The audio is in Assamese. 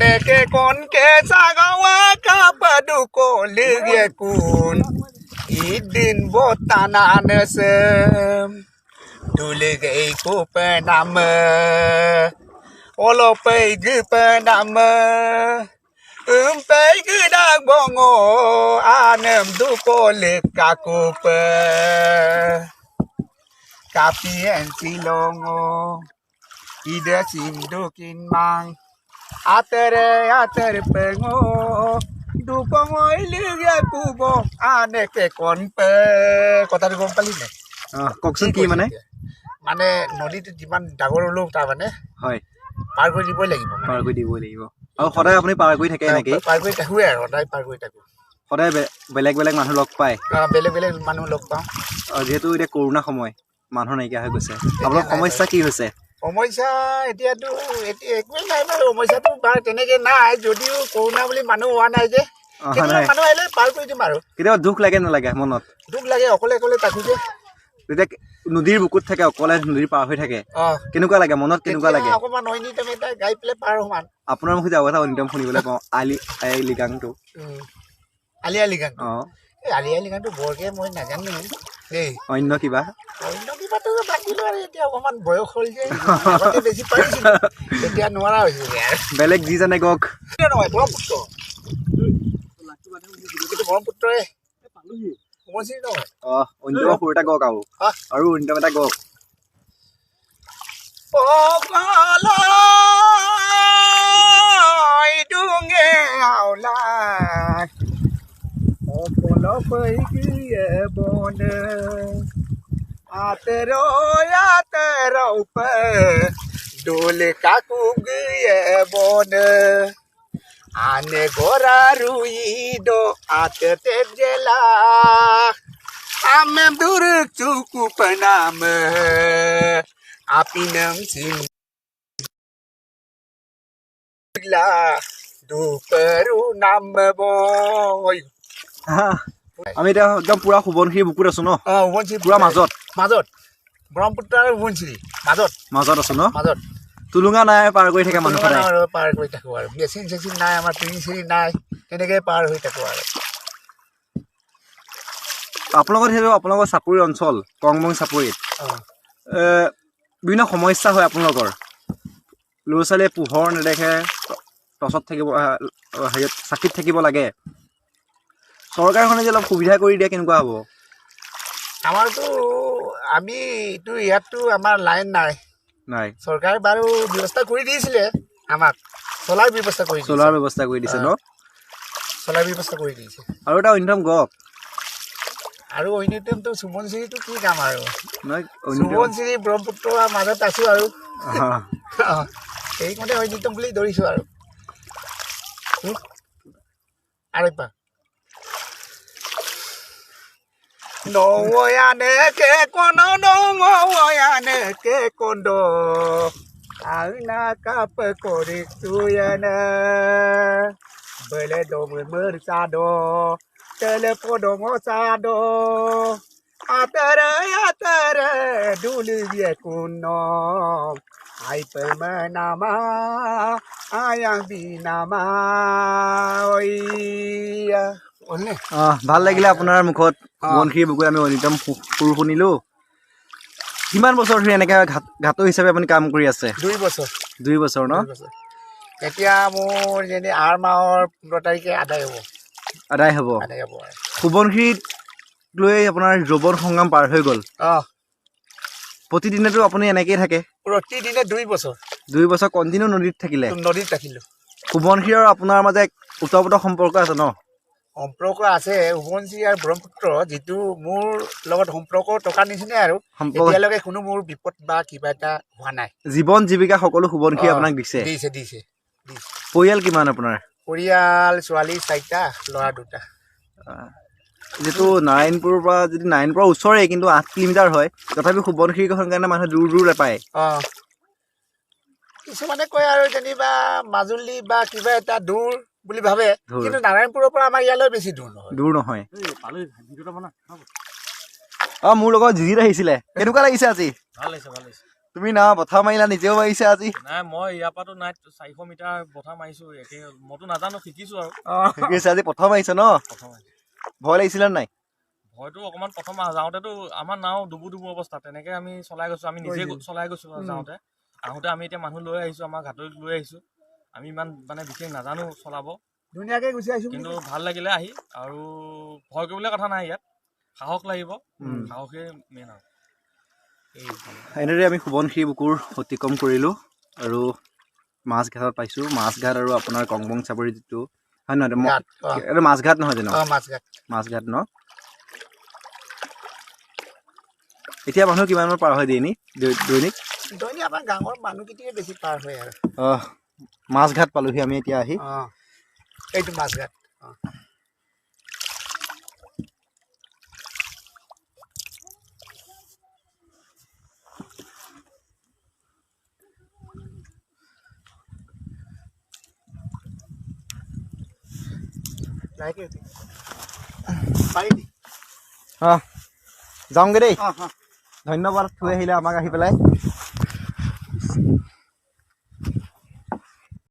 Adeke kon ke sagawa kapaduko lege kun idin botana nesem dulege ko penama olo pegi penama pegi dak bongo anem duko lekaku pe kapien silongo ida sindukin mang atere pengo dukongo ilige kubo aneke konpe কথাটো গম পালি নে কওকচোন কি মানে মানে নদীত যিমান ডাঙৰ লোক তাৰ মানে হয় পাৰ কৰি দিবই লাগিব পাৰ কৰি দিবই লাগিব আৰু সদায় আপুনি পাৰ কৰি থাকে নেকি পাৰ কৰি থাকোৱে আৰু সদায় পাৰ কৰি থাকো সদায় বেলেগ বেলেগ মানুহ লগ পায় বেলেগ বেলেগ মানুহ লগ পাওঁ যেহেতু এতিয়া কৰোণা সময় মানুহ নাইকিয়া হৈ গৈছে আপোনাৰ সমস্যা কি হৈছে সমস্যা এতিয়াতো একোৱেই নাই বাৰু সমস্যাটো বাৰু তেনেকৈ নাই যদিও কৰোণা বুলি মানুহ হোৱা নাই যে মানুহ আহিলে পাৰ কৰি দিম আৰু কেতিয়াবা দুখ লাগে নালাগে মনত দুখ লাগে অকলে অকলে থাকো যে যেতিয়া নদীৰ বুকুত থাকে অকলে নদীৰ পাৰ হৈ থাকে কেনেকুৱা লাগে মনত কেনেকুৱা লাগে অকণমান অন্যতম এটা গাই পেলাই পাৰ সমান আপোনাৰ মুখে আৰু এটা অন্যতম শুনিবলৈ পাওঁ আলি গাংটো আলি গাং এই আলি গাংটো বৰকৈ মই নাজানো দেই অন্য কিবাটো বাকিলো আৰু এতিয়া অকণমান বয়স হ'ল যে বেছি পাৰিছিলোঁ এতিয়া নোৱাৰা হৈছোঁ বেলেগ যি জানে গক নহয় ব্ৰহ্মপুত্ৰ ব্ৰহ্মপুত্ৰই সমষ্টি নহয় অন্যতম সৰু এটা গক আৰু অন্যতম এটা গক ডুঙে আওলা অপল পৈকিয়ে বন আতero pe dole kaku giye bon ane gora ruido atete jela amem dur cukup pename api nem sim la du peru nam boy আমি এতিয়া একদম পুৰা সোৱণশিৰি বুকুত আছো ন পুৰা মাজত ব্ৰহ্মপুত্ৰ আৰু সোৱণশিৰি মাজত আছো ন মাজত টুলুঙা নাই পাৰ কৰি থাকে মানুহ পাৰ কৰি থাকো আৰু মেচিন চেচিন নাই আমাৰ চিৰি নাই তেনেকৈ পাৰ হৈ থাকো আৰু আপোনালোকৰ চাপৰি অঞ্চল কংবং চাপৰিত বিভিন্ন সমস্যা হয় আপোনালোকৰ ল'ৰা ছোৱালীয়ে পোহৰ নেদেখে টছত থাকিব হেৰিত চাকিত থাকিব লাগে চৰকাৰখনে যে অলপ সুবিধা কৰি দিয়ে কেনেকুৱা হ'ব আমাৰতো আমিতো ইয়াততো আমাৰ লাইন নাই চৰকাৰে বাৰু ব্যৱস্থা কৰি দিছিলে আমাক চলাৰ ব্যৱস্থা কৰি দিছে ন চলাৰ ব্যৱস্থা কৰি দিছে আৰু এটা অন্যতম গপ আৰু অন্যতমতো সোৱণশিৰিটো কি কাম আৰু সোৱণশিৰি ব্ৰহ্মপুত্ৰৰ মাজত আছো আৰু সেইমতে অন্যতম বুলি ধৰিছো আৰু পা Noyane ke kono noyane ke kondo Aina kapa korik tuyana Bele do mersado Telepodo mosado Atara dulu dia kuno Ai pemenama ayang binama oi ভাল লাগিলে আপোনাৰ মুখত সোৱণশিৰি বুকুত আমি অন্যতম সুৰ শুনিলো কিমান বছৰ ধৰি এনেকৈ ঘাটৰ হিচাপে আপুনি কাম কৰি আছে 2 বছৰ ন এতিয়া মোৰ যেনে 8 মাহৰ 15 তাৰিখে আদায় হ'ব সোৱণশিৰিত লৈ আপোনাৰ যৌৱন সংগ্ৰাম পাৰ হৈ গ'ল প্ৰতিদিনেতো আপুনি এনেকেই থাকে প্ৰতিদিনে 2 বছৰ কণ্টিনিউ নদীত থাকিলো সোৱণশিৰি আৰু আপোনাৰ মাজে ওতঃপ্ৰোত সম্পৰ্ক আছে ন সম্পৰ্ক আছে সোৱণশিৰি আৰু ব্ৰহ্মপুত্ৰ যিটো মোৰ লগত সম্পৰ্ক টকা নিচিনাই আৰু এতিয়ালৈকে কোনো মোৰ বিপদ বা কিবা এটা হোৱা নাই জীৱন জীৱিকা সকলো সোৱণশিৰি আপোনাক দিছে পৰিয়াল কিমান আপোনাৰ পৰিয়াল ছোৱালী 4টা ল'ৰা 2টা যেটো নাৰায়ণপুৰৰ পৰা যদি নাৰায়ণপুৰৰ ওচৰে কিন্তু 8 কিলোমিটাৰ হয় তথাপি সোৱণশিৰিখন কাৰণে মানুহ দূৰ নাপায় কিছুমানে কয় আৰু যেনিবা মাজুলী বা কিবা এটা দূৰ বুলি ভাবে কিন্তু নাৰায়ণপুৰৰ পৰা আমাৰ ইয়ালৈ বেছি দূৰ নহয় মোৰ লগত জিজিত আহিছিলে কেনেকুৱা লাগিছে আজি ভাল লাগিছে তুমি না বঠা মাৰিলা নিজেও মাৰিছা আজি নাই মই ইয়াৰ পৰাতো নাই 400 মিটাৰ বঠা মাৰিছো একে মইতো নাজানো শিকিছো আৰু শিকিছে আজি প্ৰথম আহিছে ন প্ৰথম আহিছো। ভয় লাগিছিলে নাই হয়তো অকমান প্ৰথম যাওঁতেতো আমাৰ নাও ডুবু অৱস্থা তেনেকে আমি চলাই গৈছো আমি নিজে চলাই গৈছো যাওঁতে আহোঁতে আমি এতিয়া মানুহ লৈ আহিছো আমাৰ ঘাটত লৈ আহিছো আমি ইমান মানে বিশেষ নাজানো চলাব ধুনীয়াকে গুচি আহিছো কিন্তু ভাল লাগিলে আহি আৰু ভয় কৰিবলৈ কথা নাই ইয়াত সাহস লাগিব সাহসে মেইন আৰু এনেদৰে আমি সোৱণশিৰি বুকুৰ অতিক্ৰম কৰিলোঁ আৰু মাছঘাটত পাইছোঁ মাছঘাট আৰু আপোনাৰ কংবং চাপৰি যিটো হয় নহয় এইটো মাছঘাট নহয় জানো মাছঘাট ন এতিয়া মানুহ কিমানমান পাৰ হয় দিয়ে নি দৈনিক আমাৰ গাঁৱৰ মানুহকেইটাই বেছি পাৰ হয় আৰু মাছঘাট পালোহি আমি এতিয়া আহি এইটো মাছঘাট যাওঁগে দেই ধন্যবাদ থৈ আহিলে আমাক আহি পেলাই